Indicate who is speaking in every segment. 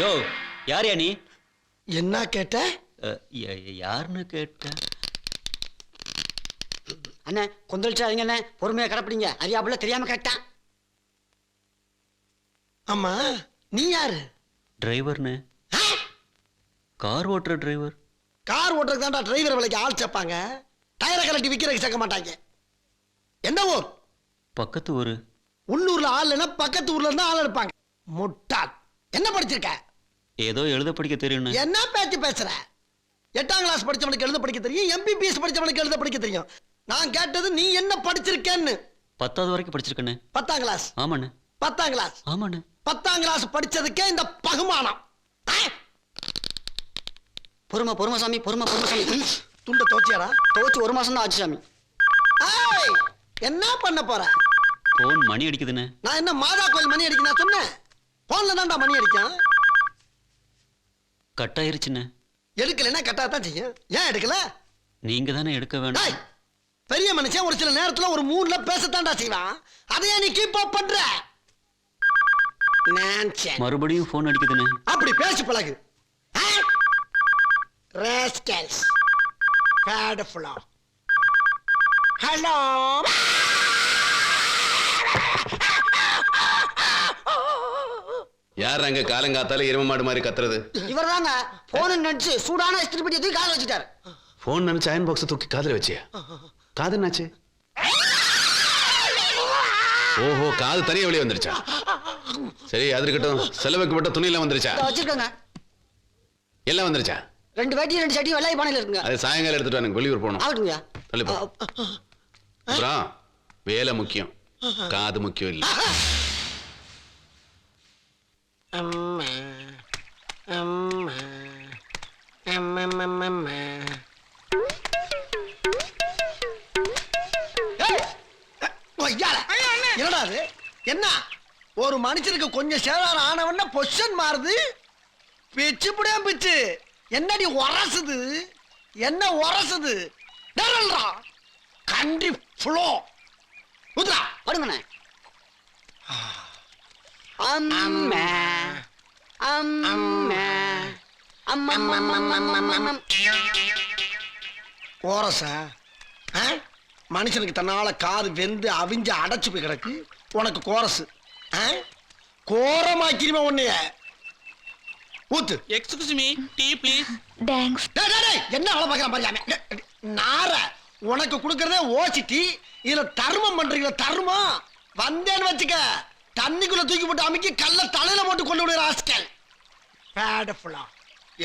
Speaker 1: யோ யார் நீ?
Speaker 2: என்ன கேட்ட?
Speaker 1: யாருன்னு கேட்ட?
Speaker 3: அண்ணே கொந்தளிச்சாதீங்க அண்ணே, பொறுமையா கடப்பிடிங்க. அறியாப்புல தெரியாம கேட்டான்.
Speaker 2: ஆமா நீ யாரு?
Speaker 1: டிரைவர்னு. கார் ஓட்டுற டிரைவர்.
Speaker 2: கார் ஓட்டுறதுக்கு தான்டா டிரைவர் வேலைக்கு ஆள் சேர்ப்பாங்க. டயரை கலட்டி விற்கிறதுக்கு சேர்க்க மாட்டாங்க. எந்த ஊர்?
Speaker 1: பக்கத்து ஊரு.
Speaker 2: உள்ளூர்ல ஆள் இல்லைன்னா பக்கத்து ஊர்ல இருந்தா ஆள் எடுப்பாங்க. முட்டாள். என்ன படிச்சிருக்க?
Speaker 1: ஏதோ எழுத படிக்க தெரியும்.
Speaker 2: என்ன பேச்சு பேசுற? 8ஆம் கிளாஸ் படிச்சவனுக்கு எழுத படிக்க தெரியும், MBBS படிச்சவனுக்கு எழுத படிக்க தெரியும். நான் கேட்டது நீ என்ன படிச்சிருக்கேன்னு.
Speaker 1: 10வது வரைக்கும் படிச்சிருக்கேன்னு.
Speaker 2: 10ஆம் கிளாஸ்?
Speaker 1: ஆமாண்ணே.
Speaker 2: 10ஆம் கிளாஸ்?
Speaker 1: ஆமாண்ணே.
Speaker 2: 10ஆம் கிளாஸ் படிச்சதுக்கே இந்த பகுமானம்.
Speaker 3: பொறுமை பொறுமை சாமி, பொறுமை பொறுமை சாமி.
Speaker 2: துண்ட தோச்சியாரா?
Speaker 3: தோச்சு 1 மாசம் தான் ஆச்சு சாமி.
Speaker 2: என்ன பண்ண போற?
Speaker 1: போன் மணி அடிக்குதுன்னு.
Speaker 2: நான் என்ன மாதா கோயில் மணி அடிக்க நான் சொன்னேன்? போன்ல தான்டா மணி அடிக்கும்.
Speaker 1: கட் ஆயிருச்சுன்னு.
Speaker 2: எடுக்கலைன்னா கட்டாதான் செய்யும். ஏன் எடுக்கல?
Speaker 1: நீங்க தானே எடுக்க வேண்டாம்.
Speaker 2: பெரிய மனுஷன் ஒரு சில நேரத்துல ஒரு மூட்ல பேசத்தான்டா செய்வான். அதையே நீ கீப் அப் பண்ற.
Speaker 1: மறுபடியும் போன் அடிக்குதுன்னு.
Speaker 2: அப்படி பேசி பழகு. ராஸ்கல்ஸ். பேட்ஃபுல்லா. ஹலோ.
Speaker 4: யார் அங்க காலங்காத்தால எரும மாடு மாதிரி கத்துறது?
Speaker 3: இவர்தாங்க. போன் நினைச்சு சூடான இஸ்திரி பெட்டி தூக்கி காதுல வச்சுட்டாரு.
Speaker 4: போன் நினைச்சு அயன் பாக்ஸ் தூக்கி காதுல வச்சியா? காது என்னாச்சு? ஓஹோ, காது தனியா வெளியே வந்துருச்சா? சரி, அது இருக்கட்டும். செலவுக்கு போட்ட துணி எல்லாம் வந்துருச்சா?
Speaker 3: வச்சிருக்கங்க.
Speaker 4: எல்லாம் வந்துருச்சா?
Speaker 3: 2 வேட்டி 2 சட்டி வெள்ளாய் பானையில இருக்குங்க.
Speaker 4: அது சாயங்காலம் எடுத்துட்டு வாங்க, வெளியூர் போகணும்.
Speaker 3: ஆகட்டுங்க.
Speaker 4: தள்ளி போ. அப்புறம் வேலை முக்கியம், காது முக்கியம் இல்ல.
Speaker 2: அம்மா அம்மா அம்மா. என்னடா அது? என்ன ஒரு மனுஷனுக்கு கொஞ்சம் சேதாரம் ஆனவன பொசிஷன் மாறுது. பிச்சு புடியா பிச்சு. என்னடி உரசுது? என்ன உரசுது? டரல்ரா கண்டி ஃப்ளோ. உத்ரா
Speaker 3: படுங்கண்ணே. அம்மா அம்மா அம்மா.
Speaker 2: கோரசா? மனுஷனுக்கு தன்னால காது வெந்து அவிஞ்சு அடைச்சு போய் கிடக்கு. உனக்கு கோரசு கோரமாக்கிருமே உன்னைய. ஊத்து.
Speaker 5: Excuse me, tea please.
Speaker 6: Thanks.
Speaker 2: என்ன வேலை பார்க்கறான் பாருங்க. நார உனக்கு கொடுக்கறதே ஓசிட்டி. இதுல தர்மம் பண்றீங்களா? தர்மம் வந்தேன்னு வச்சுக்க, தண்ணிக்குள்ள தூக்கி போட்டு அமைக்கி கல்ல தலையில போட்டு கொண்டு விடுற ஆஸ்கல். பேட்ஃபுல்லா.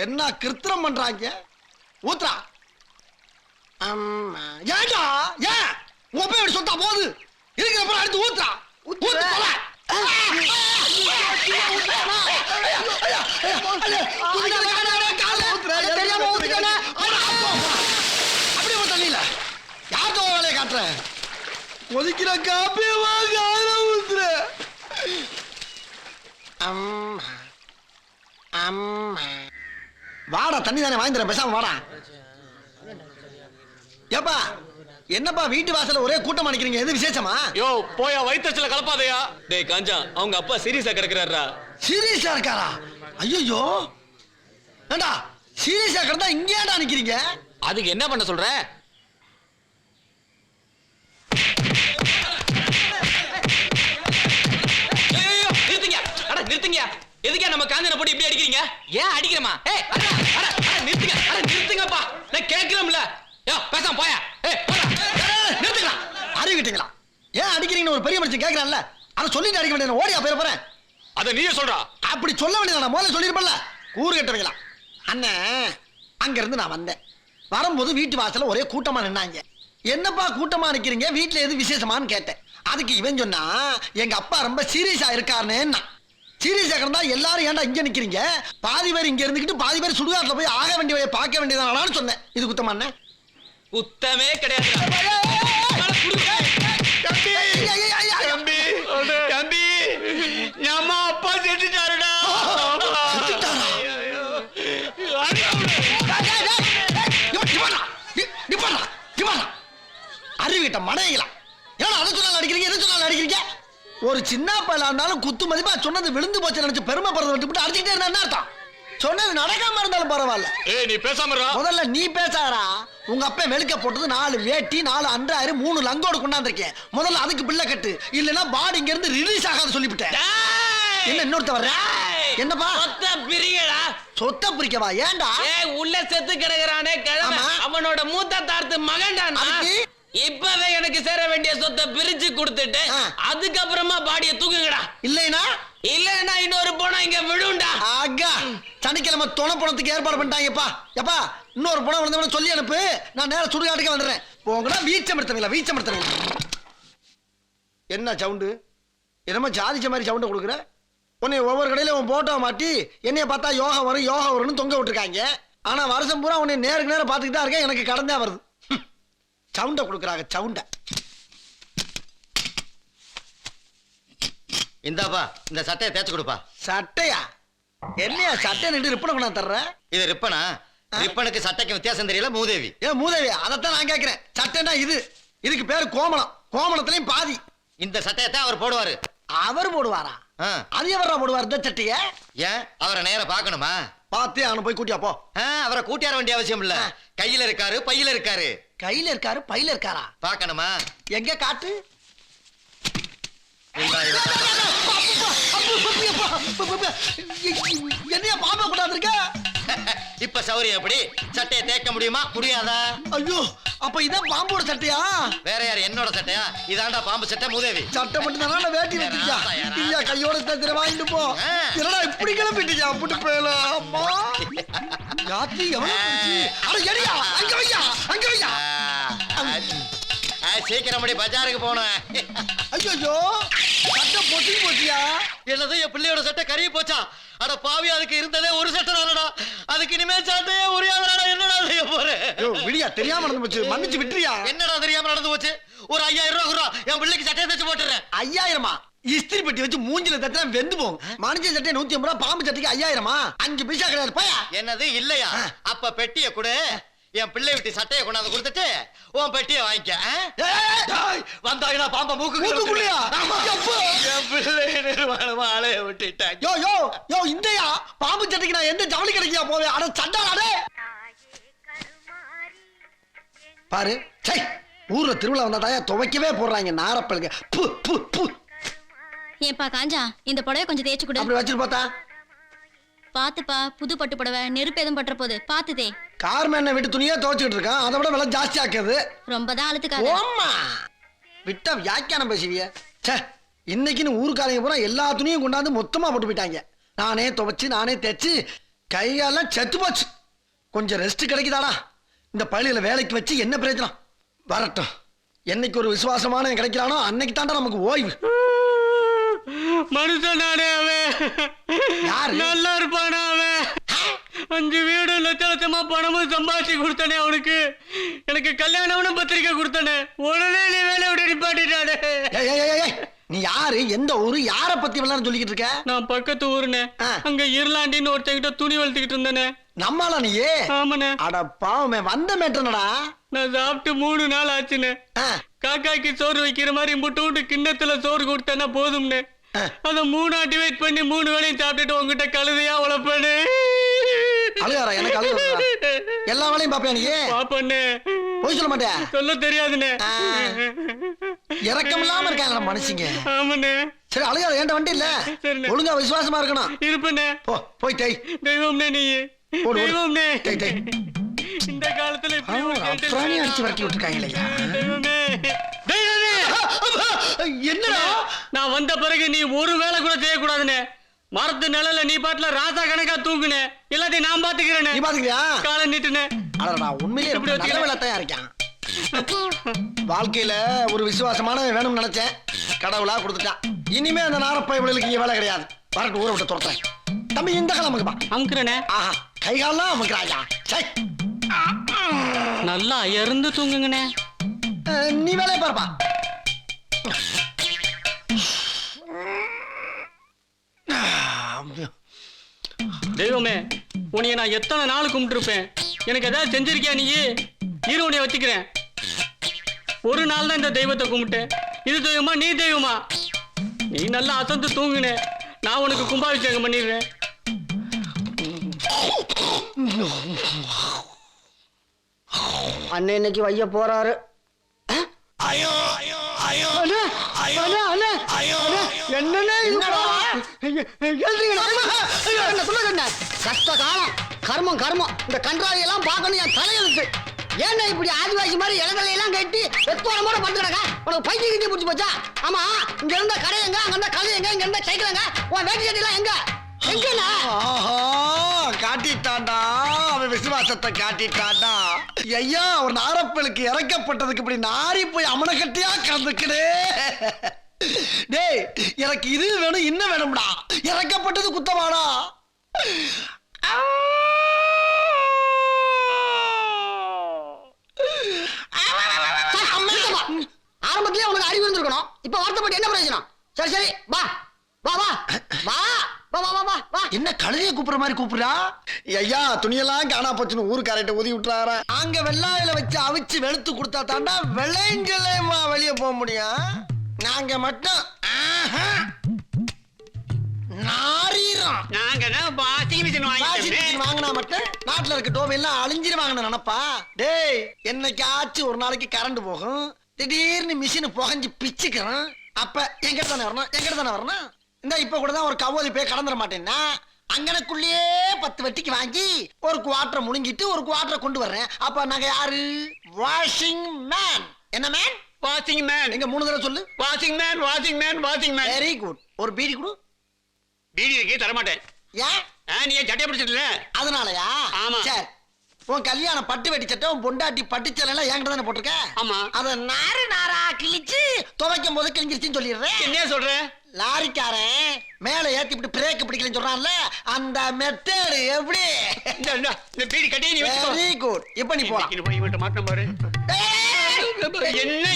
Speaker 2: என்ன கிருத்திரம் பண்றாங்க? ஊத்ரா. அம்மா ஏண்டா? ஏன் உன் போய் சொத்தா போகுது? இருக்கிறப்ப அடுத்து ஊத்ரா. ஊத்து போல. அப்படியே தண்ணியில யார்கிட்ட வேலையை காட்டுற? கொதிக்கிற காப்பிய ஊத்துற. அம்மா அம்மா. வாடா, தண்ணி தானே வாங்கி தரேன், பேசாம வாடா. ஏப்பா என்னப்பா வீட்டு வாசல்ல ஒரே கூட்டமா நிக்கிறீங்க? எது விசேஷமா?
Speaker 5: யோ போயா, வயிற்றுல கலப்பாதையா. டேய் காஞ்சா, அவங்க அப்பா சீரியஸா கிடக்குறாரா?
Speaker 2: சீரியஸா இருக்காரா? ஐயோ ஏண்டா சீரியஸா கிடந்தா இங்க ஏன்டா நிக்கிறீங்க?
Speaker 5: அதுக்கு என்ன பண்ண சொல்ற? நிறுத்துங்க, அட நிறுத்துங்க. எதுக்கே நம்ம காஞ்சனை போட்டு இப்படி அடிக்கிறீங்க? ஏன் அடிக்கிறமா? ஏய் நிறுத்துங்க, அட நிறுத்துங்கப்பா. நான் கேக்குறேன்ல. யோ பேசாம போயா. ஏய்
Speaker 2: நிறுத்துங்களா? அறிவிட்டீங்களா? ஏன் அடிக்கிறீங்கன்னு ஒரு பெரிய மனுஷன் கேக்குறான்ல, அதை சொல்லிட்டு அடிக்க வேண்டிய ஓடியா போயிட போறேன்.
Speaker 5: அத நீயே சொல்றா.
Speaker 2: அப்படி சொல்ல வேண்டியது முதல்ல சொல்லிருப்பல. கூறு கட்டுவீங்களா? அண்ணே அங்க இருந்து நான் வந்தேன். வரும்போது வீட்டு வாசல்ல ஒரே கூட்டமா நின்னாங்க. என்னப்பா கூட்டமா நிக்கிறீங்க, வீட்டுல எது விசேஷமான்னு கேட்டேன். அதுக்கு இவன் சொன்னா எங்க அப்பா ரொம்ப சீரியஸா இருக்காருன்னு. சீரியஸா இருந்தா எல்லாரும் ஏன்டா இங்க நிக்கிறீங்க? பாதி பேர் இங்க இருந்துக்கிட்டு பாதி பேர் சுடுகாட்டுல போய் ஆக வேண்டிய பார்க்க வேண்டியதானு சொன்னேன். இது குத்தமா?
Speaker 5: குத்தமே கிடையாது. தம்பி நம்ம அப்பா செத்துட்டாருடா.
Speaker 2: அறிவிட்ட மடையலாம். ஏன்னா அதை சொன்னாலும் அடிக்கிறீங்க, எதை சொன்னாலும் அடிக்கிறீங்க. ஒரு ஒரு சின்ன பையலா இருந்தாலும் குத்து மதிப்பா சொன்னது விழுந்து போச்சு நினைச்சு பெருமைப்படுறத விட்டு அடிச்சுட்டே இருந்தா என்ன அர்த்தம்? சொன்னது நடக்காம இருந்தாலும் பரவாயில்ல.
Speaker 4: ஏய் நீ பேசாம இருடா.
Speaker 2: முதல்ல நீ பேசாதடா. உங்க அப்பா வெளுக்க போட்டது 4 வேட்டி 4 அன்றாயிரு 3 லங்கோடு கொண்டாந்துருக்கேன். முதல்ல அதுக்கு பிள்ளை கட்டு, இல்லன்னா பாடி இங்க இருந்து ரிலீஸ் ஆகாத சொல்லிவிட்டேன். என்ன இன்னொருத்த வர்ற? என்னப்பா
Speaker 5: சொத்த பிரிங்கடா.
Speaker 2: சொத்த பிரிக்கவா? ஏன்டா?
Speaker 5: உள்ள செத்து கிடக்குறானே கிழமை,
Speaker 2: ஆமா.
Speaker 5: அவனோட மூத்த தார்த்து மகன்டா.
Speaker 2: அதுக்கு?
Speaker 5: இப்பவே எனக்கு சேர வேண்டிய சொத்தை பிரிச்சு கொடுத்துட்டு அதுக்கப்புறமா பாடிய தூக்குங்கடா.
Speaker 2: இல்லைனா
Speaker 5: இல்லன்னா இன்னொரு போனா இங்க விழுண்டா.
Speaker 2: ஆகா, சனிக்கிழமை துணை பணத்துக்கு ஏற்பாடு பண்ணிட்டாங்கப்பா. எப்பா இன்னொரு பணம் வந்தவன சொல்லி அனுப்பு, நான் நேரம் சுடுகாட்டுக்கு வந்துடுறேன். போங்கடா, வீச்சம். என்ன சவுண்டு? என்னமோ ஜாதிச்ச மாதிரி சவுண்டை கொடுக்குற? உன்னை ஒவ்வொரு கடையில உன் போட்டோ மாட்டி என்னைய பார்த்தா யோகா வரும்னு தொங்க விட்டுருக்காங்க. ஆனா வருஷம் பூரா உன்னை நேருக்கு நேரம் பார்த்துக்கிட்டா இருக்கேன், எனக்கு கடந்தே வருது. சவுண்டை கொடுக்குறாங்க, சவுண்டை.
Speaker 6: இந்தாப்பா இந்த சட்டையை தேய்ச்சு கொடுப்பா.
Speaker 2: சட்டையா? என்னையா சட்டை நின்று ரிப்பனை கொண்டா தர்ற?
Speaker 6: இது ரிப்பனா? ரிப்பனுக்கு சட்டைக்கு வித்தியாசம் தெரியல மூதேவி.
Speaker 2: ஏன் மூதேவி? அதைத்தான் நான் கேட்கிறேன். சட்டைன்னா இதுக்கு பேரு கோமளம். கோமளத்திலையும் பாதி.
Speaker 6: இந்த சட்டையை தான் அவர் போடுவாரு.
Speaker 2: அவர் போடுவாரா?
Speaker 6: ஆ.
Speaker 2: அது எவரா போடுவார் இந்த சட்டைய?
Speaker 6: ஏன் அவரை நேர பாக்கணுமா?
Speaker 2: பார்த்தே அவனை போய் கூட்டியா போ.
Speaker 6: அவரை கூட்டியார வேண்டிய அவசியம் இல்ல. கையில இருக்காரு, பையில இருக்காரு.
Speaker 2: கையில இருக்காரு, பையில இருக்காரா?
Speaker 6: பாக்கணுமா?
Speaker 2: எங்க காட்டு. என்னையா பாம்பா கொண்டாந்துருக்க?
Speaker 6: இப்ப சௌரியம் எப்படி? சட்டையை தேய்க்க முடியுமா முடியாதா?
Speaker 2: ஐயோ, அப்ப இதான் பாம்போட சட்டையா?
Speaker 6: வேற யாரு? என்னோட சட்டையா? இதாண்டா பாம்பு சட்டை மூதேவி.
Speaker 2: சட்டை மட்டும் தானே வேட்டி வச்சிருக்கியா? இல்லையா கையோட தத்திர வாங்கிட்டு போ. என்னடா இப்படி கிளம்பிட்டியா? புட்டு போயல அம்மா. யாத்தி எவ்வளவு பெருசு? அட எடியா, அங்க வையா.
Speaker 6: சீக்கிரம் முடி பஜாருக்கு போனேன்.
Speaker 2: ஐயோ, சட்டை போச்சியா?
Speaker 6: என்னது என் பிள்ளையோட சட்டை கறிய போச்சா? அட பாவி, அதுக்கு இருந்ததே ஒரு சட்டை தானடா. அதுக்கு இனிமே சட்டையே உரியாதடா. என்னடா செய்ய போறேன்?
Speaker 2: விடியா, தெரியாம நடந்து போச்சு, மன்னிச்சு விட்டுறியா?
Speaker 6: என்னடா தெரியாம நடந்து போச்சு? ஒரு 5000 ரூபா என் பிள்ளைக்கு சட்டையை தச்சு போட்டுறேன்.
Speaker 2: 5000? இஸ்திரி பெட்டி வச்சு மூஞ்சில தட்டினா வெந்து போகும். மனுஷன் சட்டை 150 ரூபா, பாம்பு சட்டைக்கு 5000? 5 பைசா கிடையாது. பையா
Speaker 6: என்னது இல்லையா? அப்ப பெட்டியை கொடு. என் பிள்ளை விட்டு சட்டையை கொண்டாந்து கொடுத்துட்டு உன் பெட்டியை வாங்கிக்க. வந்தாங்கன்னா பாம்பா மூக்குக்குள்ளையா? என் பிள்ளை நிர்வாணமா ஆளைய விட்டுட்டாங்க.
Speaker 2: யோ இந்தையா பாம்பு சட்டைக்கு நான் எந்த ஜவுளி கிடைக்கியா போவேன்? அட சட்டாடே பாரு. சை, ஊர்ல திருவிழா வந்தா தாயா துவைக்கவே போடுறாங்க நாரப்பழுங்க.
Speaker 7: ஏன்பா காஞ்சா, இந்த புடவை கொஞ்சம் தேய்ச்சு கொடு.
Speaker 2: அப்படி வச்சிட்டு பார்த்தா
Speaker 7: பாத்துப்பா, புது பட்டு புடவை, நெருப்பு எதுவும் பட்டுற போது பாத்துதே.
Speaker 2: கார்மேன் வீட்டு துணியே துவைச்சுக்கிட்டு இருக்கான், அதை விட விலை ஜாஸ்தி ஆக்குது.
Speaker 7: ரொம்ப தான் அழுத்துக்காத.
Speaker 2: ஓம்மா விட்டா வியாக்கியானம் பேசுவிய. சே, இன்னைக்குன்னு ஊருக்காரங்க பூரா எல்லா துணியும் கொண்டாந்து மொத்தமா போட்டு போயிட்டாங்க. நானே துவைச்சு நானே தைச்சு கையெல்லாம் செத்து போச்சு. கொஞ்சம் ரெஸ்ட் கிடைக்குதாடா? இந்த பள்ளியில வேலைக்கு வச்சு என்ன பிரயோஜனம்? வரட்டும், என்னைக்கு ஒரு விசுவாசமான கிடைக்கிறானோ அன்னைக்கு தாண்டா நமக்கு ஓய்வு.
Speaker 5: மனுஷனானே அவன்.
Speaker 2: யாரு?
Speaker 5: நல்லா இருப்பானா அவன்? 5 வீடு லட்சமா பணமும் சம்பாதிச்சு கொடுத்தானே அவனுக்கு. எனக்கு கல்யாணம்னு பத்திரிக்கை கொடுத்தானே, உடனே நீ வேலையை விட்டு நிப்பாட்டிட்டானே.
Speaker 2: நீ யாரு, எந்த ஊரு, யார பத்தி விளையாட சொல்லிக்கிட்டு இருக்க?
Speaker 5: நான் பக்கத்து ஊருனே. அங்க இருளாண்டின்னு ஒருத்தங்கிட்ட துணி வளர்த்துக்கிட்டு இருந்தேனே.
Speaker 2: நம்மளா நீயே?
Speaker 5: ஆமாண்ணே.
Speaker 2: அட பாவமே, வந்த மேட்டனடா.
Speaker 5: நான் சாப்பிட்டு 3 நாள் ஆச்சுண்ணே. காக்காய்க்கு சோறு வைக்கிற மாதிரி முட்டு கிண்ணத்துல சோறு கொடுத்தேன்னா போதும்னே. அத 3 டிவைட் பண்ணி 3 வேளையும் சாப்பிட்டுட்டு உங்ககிட்ட கழுதையா உழப்பண்ணே.
Speaker 2: அழுகாரா? எனக்கு அழுகாரா? எல்லா வேலையும் பாப்பேன் நீ?
Speaker 5: பாப்பண்ணே.
Speaker 2: போய் சொல்ல மாட்டேன்.
Speaker 5: சொல்ல தெரியாதுண்ணே.
Speaker 2: இறக்கம் இல்லாம இருக்காங்க மனுஷங்க.
Speaker 5: ஆமாண்ணே.
Speaker 2: சரி அழுகாத, ஏன்ட வண்டி இல்ல. ஒழுங்கா விசுவாசமா இருக்கணும்.
Speaker 5: இருப்பண்ணே.
Speaker 2: போய் டேய்.
Speaker 5: தெய்வம்னே நீ. தெய்வம்னே. இந்த காலத்துல
Speaker 2: பிராணி அடிச்சு வரட்டி விட்டுருக்காங்களையா?
Speaker 5: தெய்வமே.
Speaker 2: என்னடா?
Speaker 5: நான் வந்த பிறகு நீ ஒரு வேலை கூட செய்யக்கூடாதுண்ணே. மரத்து நிழல்ல நீ பாட்டுல ராசா கணக்கா தூக்குனே. எல்லாத்தையும் நான் பாத்துக்கிறேன்.
Speaker 2: நீ பாத்துக்கிறியா?
Speaker 5: காலை நீட்டுனே.
Speaker 2: அடடா, உண்மையிலே எப்படி நல்ல வேலை தான் இருக்கான். வாழ்க்கையில ஒரு விசுவாசமான வேணும்னு நினைச்சேன், கடவுளா கொடுத்துட்டான். இனிமே அந்த நாரப்பை இவளுக்கு இங்க வேலை கிடையாது. வரட்டு ஊரை விட்டு துரத்துறேன். தம்பி இந்த கிழமுக்குப்பா.
Speaker 5: அமுக்குறேனே.
Speaker 2: ஆஹா, கைகாலாம் அமுக்குறாயா? சரி,
Speaker 5: நல்லா இருந்து தூங்குங்கண்ணே.
Speaker 2: நீ வேலையை பாருப்பா.
Speaker 5: தெய்வமே, உன்னைய நான் எத்தனை நாள் கும்பிட்டுருப்பேன். எனக்கு ஏதாவது செஞ்சிருக்கியா நீ? இரு, உன்னைய வச்சுக்கிறேன். ஒரு நாள் தான் இந்த தெய்வத்தை கும்பிட்டேன். இது தெய்வமா நீ தெய்வமா?
Speaker 3: நீ நல்லா அசந்து தூங்குனே, நான் உனக்கு கும்பாபிஷேகம் பண்ணிடுறேன். அண்ணன் இன்னைக்கு வைய போறாரு. கஷ்ட காலம், கர்மம் கர்மம். இந்த கன்றாவை எல்லாம் பார்க்கணும் என் தலையெழுத்து. ஏன்னா இப்படி ஆதிவாசி மாதிரி இளங்களை எல்லாம் கட்டி வெத்தோரமோட படுத்து கிடக்க. உனக்கு பைக்கு கிட்டி பிடிச்சி போச்சா? ஆமா, இங்க இருந்த கடை எங்க, அங்க இருந்த கதை எங்க, இங்க இருந்த சைக்கிள் எங்க, உன் வேட்டி சட்டிலாம் எங்க? எங்கண்ணா?
Speaker 2: காட்டிட்டான்டா, அவன் விசுவாசத்தை காட்டிட்டான்டா. ஐயா, ஒரு நாரப்பலுக்கு இறக்கப்பட்டதுக்கு இப்படி நாரி போய் அமனக்கட்டியா கலந்துக்கிடே. டேய், எனக்கு இது வேணும் இன்னும் வேணும்டா. இறக்கப்பட்டது குத்தமாடா.
Speaker 3: ஆரம்பத்திலே உனக்கு அறிவு இருந்திருக்கணும். இப்ப வருத்தப்பட்டு என்ன பிரயோஜனம்? சரி சரி, வா வா வா வா வா வா வா வா.
Speaker 2: என்ன கழுதைய கூப்பிடுற மாதிரி கூப்பிடுறா? ஐயா, துணியெல்லாம் காணா போச்சுன்னு ஊருக்காரட்ட ஊதி விட்டுறாரா? அங்க வெள்ளாயில வச்சு அவிச்சு வெளுத்து கொடுத்தா தாண்டா வெள்ளைஞ்சலேமா வெளியே போக முடியும். நாங்க மட்டும் நாரீரோம். வாங்கினா மட்டும் நாட்டுல இருக்க டோபி எல்லாம் அழிஞ்சிருவாங்கன்னு நினைப்பா. டேய், என்னைக்காச்சும் ஒரு நாளைக்கு கரண்ட் போகும், திடீர்னு மிஷின் புகஞ்சு பிச்சுக்கிறோம். அப்ப எங்கிட்ட தானே வரணும், எங்கிட்ட தானே வரணும். இந்த இப்ப கூட தான் ஒரு கவோதி போய் கடந்துட மாட்டேன்னா அங்கனக்குள்ளேயே 10 வெட்டிக்கு வாங்கி ஒரு குவாட்டரை முழுங்கிட்டு ஒரு குவாட்டரை கொண்டு வர்றேன். அப்ப நாங்க யாரு? Washing man. என்ன மேன்?
Speaker 3: Washing man.
Speaker 2: எங்க 3 தடவை சொல்லு.
Speaker 3: Washing man, washing man, washing man.
Speaker 2: Very good. ஒரு பீடி கொடு.
Speaker 3: பீடி இருக்கே தர மாட்டேன்.
Speaker 2: ஏன்?
Speaker 3: நீ சட்டையை பிடிச்சிடல
Speaker 2: அதனாலயா?
Speaker 3: ஆமா.
Speaker 2: சரி, உன் கல்யாணம் பட்டு வெட்டி சட்டை, உன் பொண்டாட்டி பட்டுச்சல் எல்லாம் என்கிட்ட தானே போட்டிருக்க.
Speaker 3: ஆமா.
Speaker 2: அத நாறு நாரா கிழிச்சு துவைக்கும் போது கிழிஞ்சிருச்சுன்னு சொல்லிடுறேன்.
Speaker 3: என்ன சொல்ற?
Speaker 2: லாரிக்காரன் மேல ஏத்தி விட்டு பிரேக் பிடிக்கலன்னு சொல்றான்ல, அந்த மெத்தேடு எப்படி?
Speaker 3: இந்த பீடி கட்டி நீ வச்சுக்கோ.
Speaker 2: Very good. இப்ப நீ போலாம்.
Speaker 3: போய் இவன்ட்ட மாட்டேன் பாரு. என்ன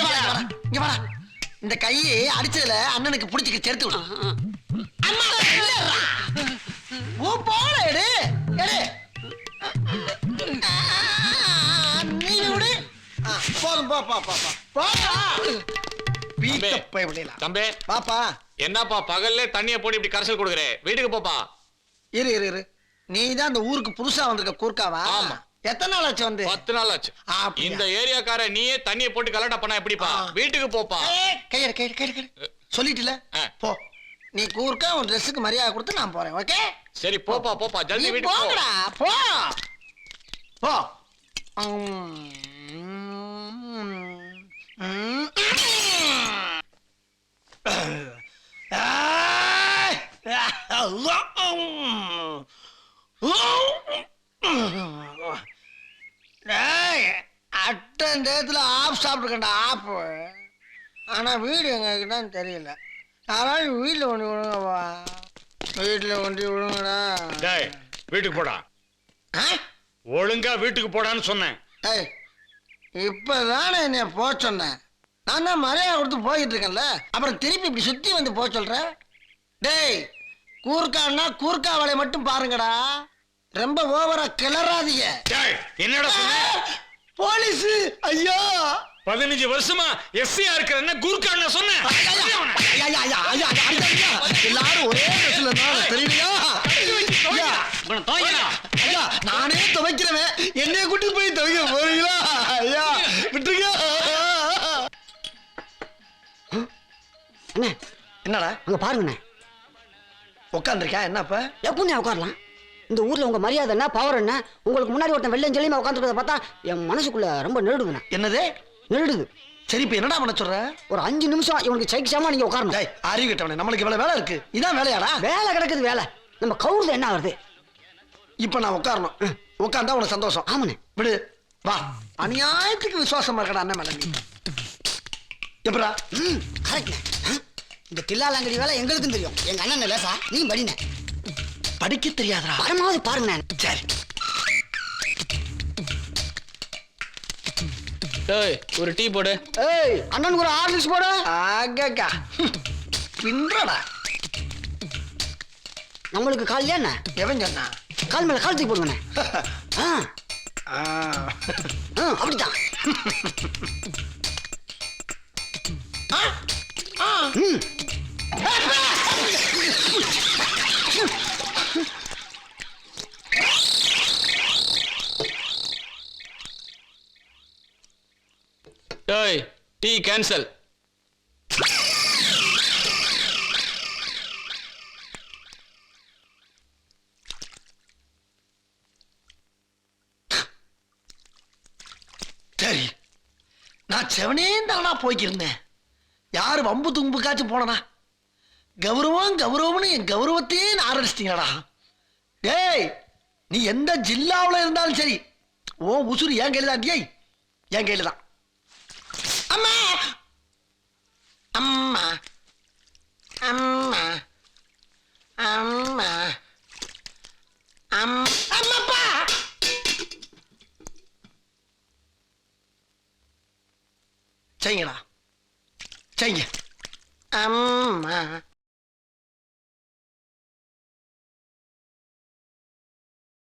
Speaker 2: இங்க வாடா. இந்த கையை அடிச்சதுல அண்ணனுக்கு பிடிச்சிக்க சேர்த்து விடு. அம்மா இல்லடா. ஓ போல எடு. எடு. நீ விடு. போதும், போ போ போ. போடா. பீட்ட போய் விடலாம்.
Speaker 5: தம்பி,
Speaker 2: பாப்பா.
Speaker 5: என்னப்பா பகல்ல தண்ணிய போட்டு இப்படி கரைசல் கொடுக்குறே? வீட்டுக்கு போப்பா.
Speaker 2: இரு இரு இரு. நீ தான் அந்த ஊருக்கு புதுசா வந்திருக்க கூர்க்காவா?
Speaker 5: ஆமா.
Speaker 2: எத்தனை நாள் ஆச்சு வந்து?
Speaker 5: 10 நாள் ஆச்சு.
Speaker 2: அப்படியா?
Speaker 5: இந்த ஏரியாக்கார நீயே தண்ணிய போட்டு கலட்டா பண்ணா எப்படிப்பா? வீட்டுக்கு போப்பா.
Speaker 2: கையெடு கையெடு கையெடு. சொல்லிட்டுல போ. நீ கூர்க்கா உன் ட்ரெஸ்ஸுக்கு மரியாதை கொடுத்து நான் போறேன். ஓகே?
Speaker 5: சரி போப்பா போப்பா, ஜல்தி
Speaker 2: நீ
Speaker 5: வீட்டுக்கு போ.
Speaker 2: போங்கடா. போ போ. அட்டன் டேத்துல ஆப் சாப்பிட்டுக்கண்டா ஆப். ஆனா வீடு எங்ககிட்டான்னு தெரியல. யாராவது வீட்டுல கொண்டு விடுங்கப்பா. வீட்டுல கொண்டு விடுங்கடா.
Speaker 8: டேய், வீட்டுக்கு போடா. ஒழுங்கா வீட்டுக்கு போடான்னு சொன்னேன்.
Speaker 2: ஏய், இப்பதானே என்ன போ சொன்னேன். நான் தான் மரியாதை கொடுத்து போயிட்டு இருக்கேன்ல, அப்புறம் திருப்பி இப்படி சுத்தி வந்து போ சொல்றேன். டேய், கூர்க்கான்னா கூர்க்கா வேலையை மட்டும் பாருங்கடா. ரொம்ப ஓவரா கிளறாதீங்க.
Speaker 8: டேய், என்னடா சொன்ன?
Speaker 2: போலீஸ் ஐயா.
Speaker 8: 15 வருஷமா எஸ்சியா இருக்கிற கூர்க்கான்னு சொன்னேன்.
Speaker 2: எல்லாரும் ஒரே ட்ரெஸ்ல தான் தெரியலையா? ஐயா, நானே துவைக்கிறவன், என்னைய கூட்டி போய் துவைக்க போறீங்களா? ஐயா விட்டுருங்க. என்னடா
Speaker 3: அங்க பாருங்கண்ணே,
Speaker 2: உட்காந்துருக்கா? என்னப்ப
Speaker 3: எப்படிண்ணே உட்காரலாம்? இந்த ஊர்ல உங்க மரியாதை என்ன, பவர் என்ன? உங்களுக்கு முன்னாடி ஒருத்தன் வெள்ளையும் உட்காந்துருக்கத பார்த்தா என் மனசுக்குள்ள ரொம்ப நெருடுங்கண்ணே.
Speaker 2: என்னது
Speaker 3: நெருடுது?
Speaker 2: சரி, இப்ப என்னடா பண்ண சொல்ற?
Speaker 3: ஒரு 5 நிமிஷம் இவனுக்கு சைக்கிசாம நீங்க உட்காரணும்.
Speaker 2: அறிவு கிட்டவனே, நம்மளுக்கு இவ்வளவு வேலை இருக்கு. இதான் வேலையாடா?
Speaker 3: வேலை கிடக்குது வேலை. நம்ம கவுருது என்ன ஆகுது?
Speaker 2: இப்ப நான் உட்காரணும். உட்கார்ந்தா உனக்கு சந்தோஷம்.
Speaker 3: ஆமாண்ணே.
Speaker 2: விடு, வா. அநியாயத்துக்கு விசுவாசமா இருக்கடா அண்ணன் மேல. நீ எப்படா?
Speaker 3: கரெக்ட். இந்த தில்லாலங்கடி வேலை எங்களுக்கும் தெரியும். எங்க அண்ணன் லேசா, நீ படின.
Speaker 2: படிக்க தெரியாதா?
Speaker 3: பரமாவது பாருங்க.
Speaker 2: சரி,
Speaker 5: டேய், ஒரு டீ போடு.
Speaker 3: ஏய், அண்ணனுக்கு ஒரு ஹார்லிக்ஸ் போடு.
Speaker 2: ஆகா பின்றடா.
Speaker 3: நம்மளுக்கு கால் என்ன?
Speaker 2: எவன் சொன்னா?
Speaker 3: கால் மேல கால் தூக்கி போடுங்கண்ணே. அப்படித்தான்.
Speaker 5: டேய் டீ கேன்சல்.
Speaker 2: சரி, நான் செவனே தானா போய்க்கிருந்தேன். யாரு வம்பு தும்புக்காச்சும் போனனா? கௌரவம் கௌரவம்னு என் கௌரவத்தையே ஆரம்பிச்சிட்டீங்களா? டேய், நீ எந்த ஜில்லாவில் இருந்தாலும் சரி, ஓ உசுறு என் கையில் தான். டேய், என் கையில் தான். அம்மா அம்மா அம்மா அம்மா அம்மாப்பா. செய்யுங்கடா, செய்யுங்க. அம்மா